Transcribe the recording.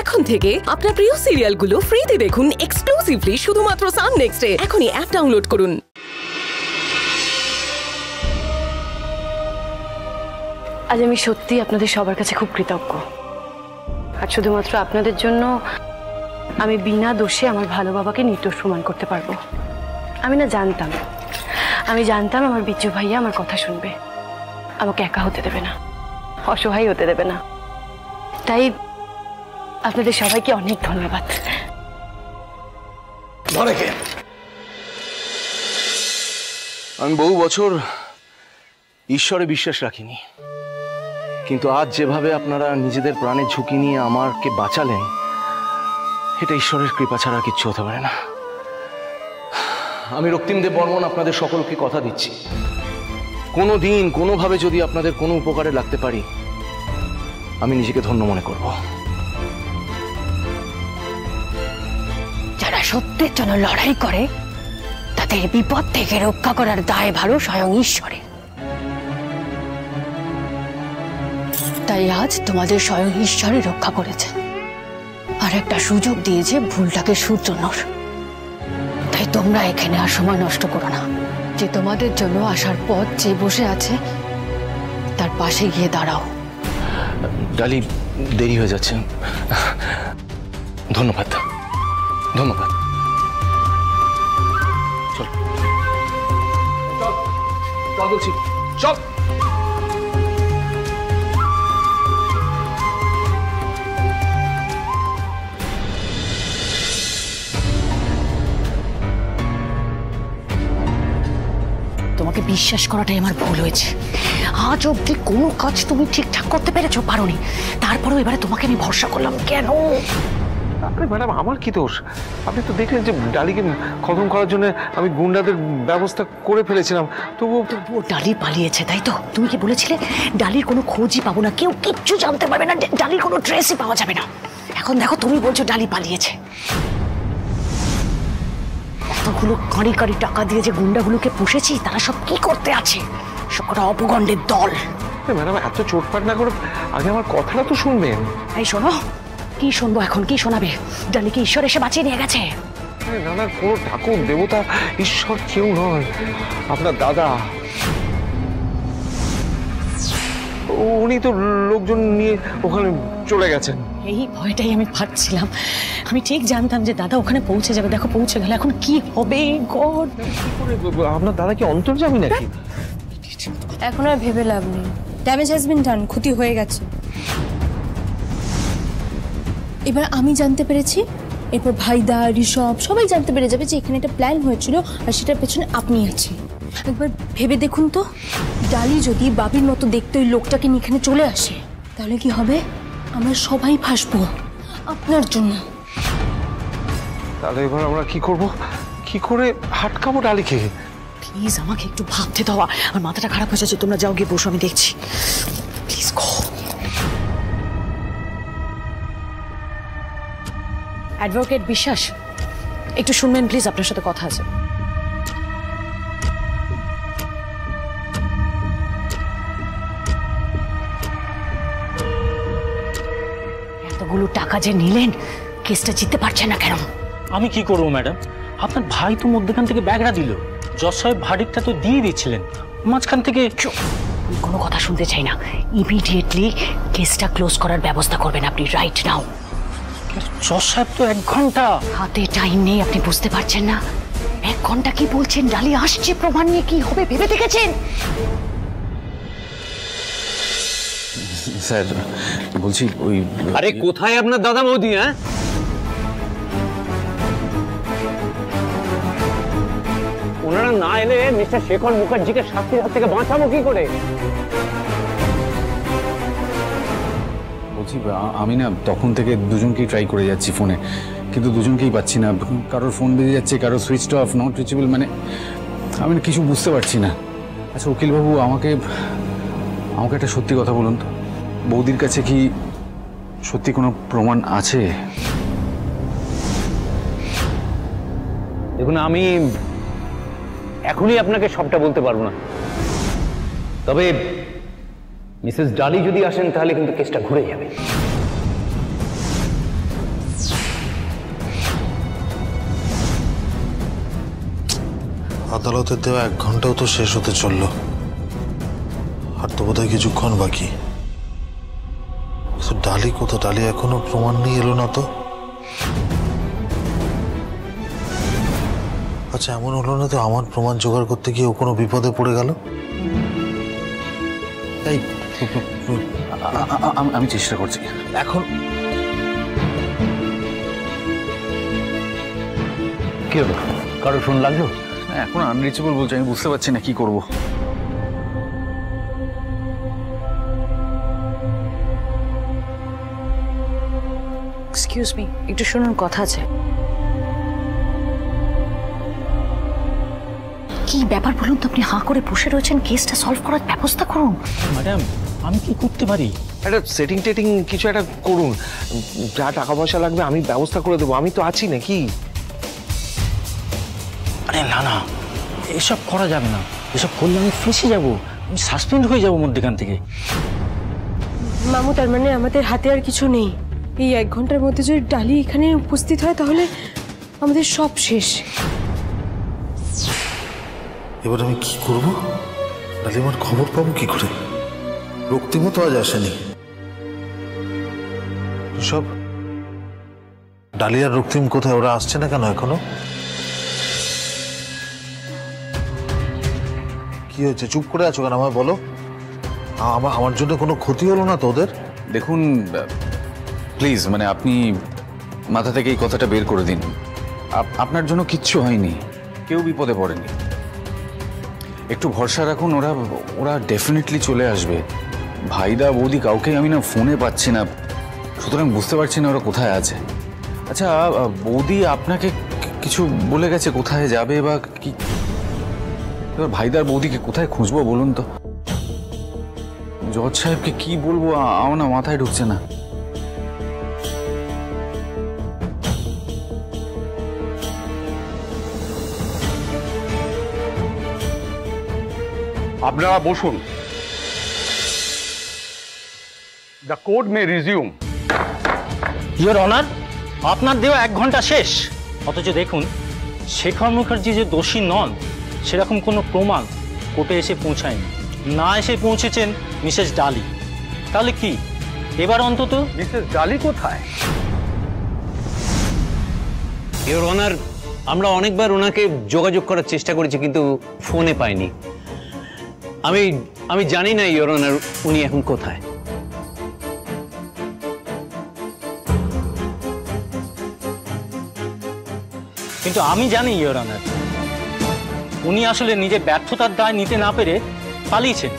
এখন থেকে আপনার প্রিয় সিরিয়ালগুলো ফ্রিতে দেখুন এক্সক্লুসিভলি শুধুমাত্র সান নেক্সটে। এখনই অ্যাপ ডাউনলোড করুন। আজ আমি সত্যি আপনাদের সবার কাছে খুব কৃতজ্ঞ। আর শুধুমাত্র আপনাদের জন্য আমি বিনা দোষে আমার ভালো বাবাকে নির্দোষ প্রমাণ করতে পারবো। আমি জানতাম আমার বিজ্জু ভাইয়া আমার কথা শুনবে, আমাকে একা হতে দেবে না, অসহায় হতে দেবে না। তাই আপনাদের সবাইকে অনেক ধন্যবাদ। আমি বহু বছর ঈশ্বরে বিশ্বাস রাখিনি, কিন্তু আজ যেভাবে আপনারা নিজেদের প্রাণের ঝুঁকি নিয়ে আমাকে বাঁচালেন, এটা ঈশ্বরের কৃপা ছাড়া কিচ্ছু হতে পারে না। আমি রক্তিম দেব বর্মন আপনাদের সকলকে কথা দিচ্ছি, কোনো দিন কোনোভাবে যদি আপনাদের কোনো উপকারে লাগতে পারি, আমি নিজেকে ধন্য মনে করব। যারা সত্যের জন্য লড়াই করে তাদের বিপদ থেকে রক্ষা করার দায় ভালো স্বয়ং ঈশ্বরের। তাই আজ তোমাদের স্বয়ং ঈশ্বরই রক্ষা করেছে, আর একটা সুযোগ দিয়েছে ভুলটাকে শুধরানোর। তাই তোমরা এখানে আর সময় নষ্ট করো না, যে তোমাদের জন্য আসার পথ যে বসে আছে তার পাশে গিয়ে দাঁড়াও। ডালি, দেরি হয়ে যাচ্ছে, ধন্যবাদ। ধন্যবাদ। চল চল চল বলছি, চল। তোমাকে বিশ্বাস করাটাই আমার ভুল হয়েছে। আজ অব্দি কোনো কাজ তুমি ঠিকঠাক করতে পেরেছো? পারোনি। তারপরও এবারে তোমাকে আমি ভরসা করলাম কেন? আরে ম্যাডাম, আমার কি দোষ? আপনি তো দেখলেন যে ডালিকে খতম করার জন্য আমি গুন্ডাদের ব্যবস্থা করে ফেলেছিলাম, তবুও ডালি পালিয়েছে, তাই তো? তুমি কি বলেছিলে ডালির কোনো খোঁজই পাবো না, কেউ কিচ্ছু জানতে পারবে না, ডালির কোনো ড্রেসই পাওয়া যাবে না। এখন দেখো তুমি বলছো ডালি পালিয়েছে। এতগুলো কাঁড়ি কাঁড়ি টাকা দিয়ে যে গুন্ডাগুলোকে পুষেছি, তারা সব কি করতে আছে? সবকটা অপগণ্ডের দল। ম্যাডাম, এত চোটপাট না করে আগে আমার কথাটা তো শুনবেন। এই শোনো, কি শুনবো এখন? কি শোনাবে? ডালিকে ঈশ্বর এসে বাঁচিয়ে নিয়ে গেছে। না না, কোনো ঠাকুর দেবতা ঈশ্বর কেউ নয়, আপনার দাদা। উনি তো লোকজন নিয়ে ওখানে চলে গেছেন। এই ভয়টাই আমি পাচ্ছিলাম। আমি ঠিক জানতাম যে দাদা ওখানে পৌঁছে যাবে। দেখো পৌঁছে গেল, এখন কি হবে? গড, আপনার দাদা কি অন্তর্যামী নাকি? এখন আর ভেবে লাভ নেই, ড্যামেজ হ্যাজ বিন ডান, ক্ষতি হয়ে গেছে। এবার আমি জানতে পেরেছি, এরপর ভাইদা, ঋষভ সবাই জানতে পেরে যাবে যে এখানে একটা প্ল্যান হয়েছিল, আর সেটার পেছনে আপনি আছেন। একবার ভেবে দেখুন তো, ডালি যদি বাবির মতো দেখতে ওই লোকটাকে নিয়ে এখানে চলে আসে, তাহলে কি হবে? আমরা সবাই ফাঁসবো আপনার জন্য। তাহলে এবার আমরা কি করব? কি করে হাটকাবো ডালিকে? প্লিজ আমাকে একটু ভাবতে দাও, আমার মাথাটা খারাপ হয়ে যাচ্ছে। তোমরা যাও, গিয়ে বসো, আমি দেখছি। Please go. অ্যাডভোকেট বিশ্বাস, একটু শুনবেন প্লিজ, আপনার সাথে কথা আছে। এতগুলো টাকা যে নিলেন, কেসটা জিততে পারছেন না কেন? আমি কি করবো ম্যাডাম? আপনার ভাই তো মধ্যখান থেকে ব্যাগরা দিল, জজ সাহেব ভার্ডিক্টটা তো দিয়ে দিচ্ছিলেন, মাঝখান থেকে। কোনো কথা শুনতে চাই না, ইমিডিয়েটলি কেসটা ক্লোজ করার ব্যবস্থা করবেন আপনি, রাইট নাও। জজ সাহেব তো 1 ঘন্টা হাতে টাইম নেই, আপনি বুঝতে পারছেন না? 1 ঘন্টা কি বলছেন? ডালি আসছে, প্রমাণ নিয়ে কি হবে ভেবে দেখেছেন? স্যার বলছি, ওই আরে কোথায় আপনার দাদা বৌদি? হ্যাঁ, ওনারা না এলে মিস্টার শেখর মুখার্জিকে শাস্তির হাত থেকে বাঁচাবো কি করে? বলছি, আমি না তখন থেকে দুজনকেই ট্রাই করে যাচ্ছি ফোনে, কিন্তু দুজনকেই পাচ্ছি না। কারোর ফোন বেজে যাচ্ছে, কারোর সুইচ অফ, নট রিচেবল, মানে আমি কিছু বুঝতে পারছি না। আচ্ছা উকিলবাবু, আমাকে একটা সত্যি কথা বলুন তো, বৌদির কাছে কি সত্যি কোনো প্রমাণ আছে? দেখুন, আমি এখনই আপনাকে সবটা বলতে পারবো না, তবে মিসেস ডালি যদি আসেন তাহলে কিন্তু কেসটা ঘুরে যাবে। আদালতের দেওয়া 1 ঘন্টাও তো শেষ হতে চললো, আর তো বোধহয় কিছুক্ষণ বাকি। ডালি কোথায়? ডালি এখনো প্রমাণ নিয়ে এলো না তো। আচ্ছা, এমন হলো না তো আমার প্রমাণ জোগাড় করতে গিয়ে ও কোনো বিপদে পড়ে গেল? এই আমি চেষ্টা করছি এখন। কি হলো, কারো ফোন লাগলো? এখন আনরিচেবল বলছে, আমি বুঝতে পারছি না কি করব। এক্সকিউজ মি, একটু শুনুন, কথা আছে। কি ব্যাপার বলুন তো? আপনি হাঁ করে বসে রয়েছেন, কেসটা সলভ করার ব্যবস্থা করুন। ম্যাডাম, আমি কি করতে পারি? একটা সেটিং টেটিং কিছু একটা করুন, যা টাকা পয়সা লাগবে আমি ব্যবস্থা করে দেবো, আমি তো আছি নাকি। আরে না না, এসব করা যাবে না। এসব করলে আমি ফেঁসে যাবো, আমি সাসপেন্ড হয়ে যাবো মধ্যখান থেকে। মামু, তার মানে আমাদের হাতে আর কিছু নেই? এই 1 ঘন্টার মধ্যে যদি ডালি এখানে উপস্থিত হয় তাহলে আমাদের সব শেষ। এবার আমি কি করব? ডালিমার খবর পাবো কি করে? রক্তিমও তো আজ আসেনি। সব ডালিয়ার রক্তিম কোথায়? ওরা আসছে না কেন এখনো? কি হয়েছে? চুপ করে আছো কেন? আমায় বলো। আমার জন্য কোনো ক্ষতি হলো না তো ওদের? দেখুন প্লিজ, মানে আপনি মাথা থেকে এই কথাটা বের করে দিন। আপনার জন্য কিচ্ছু হয়নি, কেউ বিপদে পড়েনি। একটু ভরসা রাখুন, ওরা ডেফিনেটলি চলে আসবে। ভাইদা বৌদি কাউকে আমি না ফোনে পাচ্ছি না, সুতরাং বুঝতে পারছি না ওরা কোথায় আছে। আচ্ছা, বৌদি আপনাকে কিছু বলে গেছে কোথায় যাবে বা কি? এবার ভাইদার বৌদিকে কোথায় খুঁজবো বলুন তো? জজ সাহেবকে কি বলবো আমার না মাথায় ঢুকছে না। আপনারা বসুন। The court May resume. Your honour, আপনার দেওয়া 1 ঘন্টা শেষ, অথচ দেখুন শেখর মুখার্জি যে দোষী নন সেরকম কোনো প্রমাণ কোর্টে এসে পৌঁছায়নি। না এসে পৌঁছেছেন মিসেস ডালি। তাহলে কি এবার অন্তত মিসেস ডালি কোথায়? ইওর অনার, আমরা অনেকবার ওনাকে যোগাযোগ করার চেষ্টা করেছি কিন্তু ফোনে পাইনি। আমি জানি না ইওর অনার উনি এখন কোথায়। কিন্তু আমি জানি ইওর অনার, উনি আসলে নিজের ব্যর্থতার দায় নিতে না পেরে পালিয়েছেন।